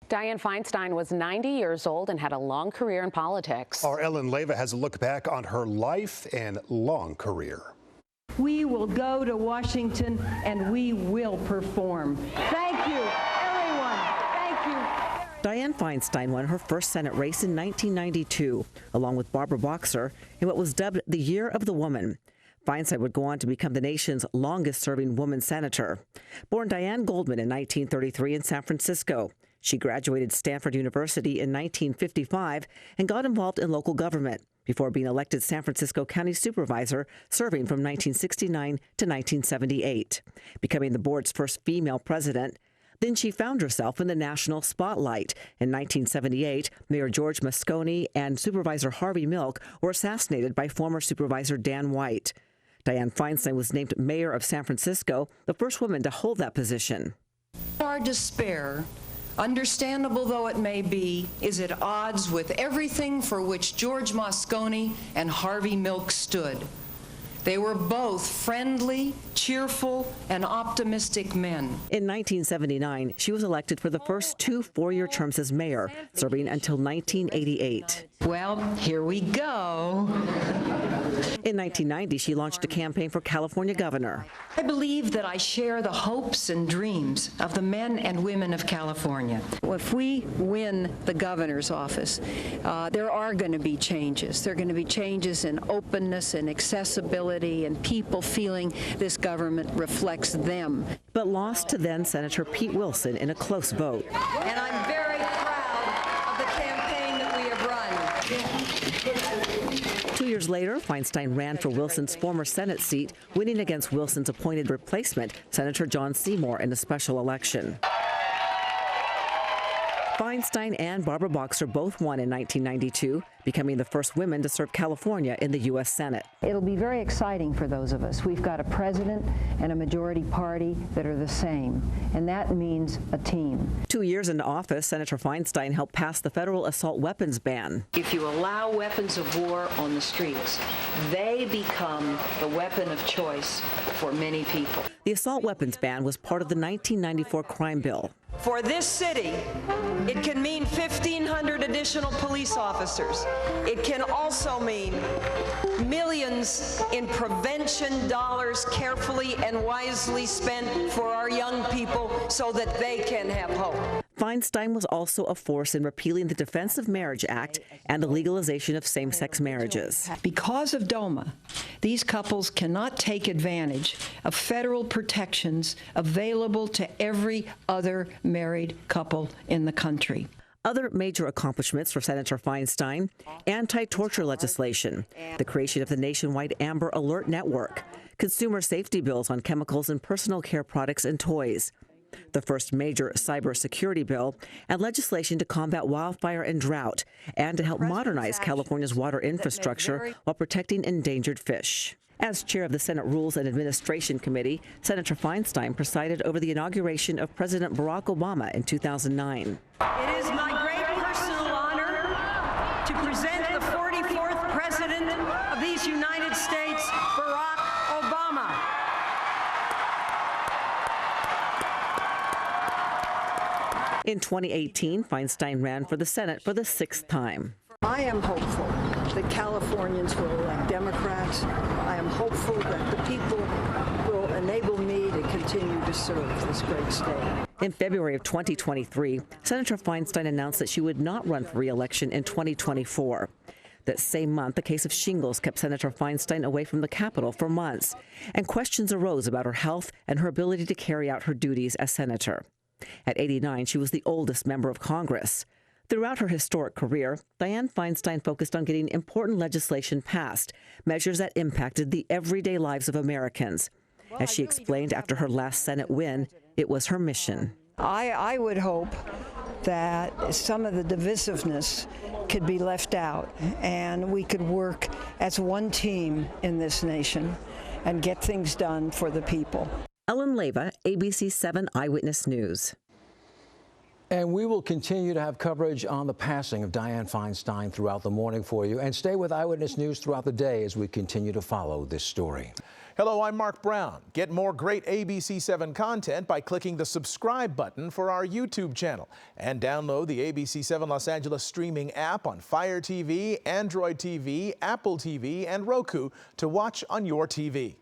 Dianne Feinstein was 90 years old and had a long career in politics. Our Ellen Leyva has a look back on her life and long career. We will go to Washington and we will perform. Thank you, everyone. Thank you. Dianne Feinstein won her first Senate race in 1992, along with Barbara Boxer, in what was dubbed the Year of the Woman. Feinstein would go on to become the nation's longest-serving woman senator. Born Diane Goldman in 1933 in San Francisco, she graduated Stanford University in 1955 and got involved in local government before being elected San Francisco County Supervisor, serving from 1969 to 1978, becoming the board's first female president. Then she found herself in the national spotlight. In 1978, Mayor George Moscone and Supervisor Harvey Milk were assassinated by former Supervisor Dan White. Dianne Feinstein was named mayor of San Francisco, the first woman to hold that position. Our despair, understandable though it may be, is at odds with everything for which George Moscone and Harvey Milk stood. They were both friendly, cheerful, and optimistic men. In 1979, she was elected for the first two four-year terms as mayor, serving until 1988. Well, here we go. In 1990, she launched a campaign for California governor. I believe that I share the hopes and dreams of the men and women of California. If we win the governor's office, there are going to be changes. There are going to be changes in openness and accessibility and people feeling this government reflects them. But lost to then Senator Pete Wilson in a close vote. And I'm very proud of the campaign that we have run. 2 years later, Feinstein ran for Wilson's former Senate seat, winning against Wilson's appointed replacement, Senator John Seymour, in a special election. Feinstein and Barbara Boxer both won in 1992, becoming the first women to serve California in the U.S. Senate. It'll be very exciting for those of us. We've got a president and a majority party that are the same, and that means a team. 2 years into office, Senator Feinstein helped pass the federal assault weapons ban. If you allow weapons of war on the streets, they become the weapon of choice for many people. The assault weapons ban was part of the 1994 crime bill. For this city, it can mean 1,500 additional police officers. It can also mean millions in prevention dollars carefully and wisely spent for our young people so that they can have hope. Feinstein was also a force in repealing the Defense of Marriage Act and the legalization of same-sex marriages. Because of DOMA, these couples cannot take advantage of federal protections available to every other married couple in the country. Other major accomplishments for Senator Feinstein: anti-torture legislation, the creation of the nationwide Amber Alert Network, consumer safety bills on chemicals and personal care products and toys, the first major cybersecurity bill, and legislation to combat wildfire and drought, and to help modernize California's water infrastructure while protecting endangered fish. As chair of the Senate Rules and Administration Committee, Senator Feinstein presided over the inauguration of President Barack Obama in 2009. It is my great personal honor to present the 44th President of these United States, Barack Obama. In 2018, Feinstein ran for the Senate for the sixth time. I am hopeful that Californians will elect Democrats. I am hopeful that the people will enable me to continue to serve this great state. In February of 2023, Senator Feinstein announced that she would not run for re-election in 2024. That same month, the case of shingles kept Senator Feinstein away from the Capitol for months, and questions arose about her health and her ability to carry out her duties as senator. At 89, she was the oldest member of Congress. Throughout her historic career, Dianne Feinstein focused on getting important legislation passed, measures that impacted the everyday lives of Americans. As she explained after her last Senate win, it was her mission. I would hope that some of the divisiveness could be left out and we could work as one team in this nation and get things done for the people. Ellen Leyva, ABC 7 Eyewitness News. And we will continue to have coverage on the passing of Dianne Feinstein throughout the morning for you. And stay with Eyewitness News throughout the day as we continue to follow this story. Hello, I'm Mark Brown. Get more great ABC7 content by clicking the subscribe button for our YouTube channel. And download the ABC7 Los Angeles streaming app on Fire TV, Android TV, Apple TV, and Roku to watch on your TV.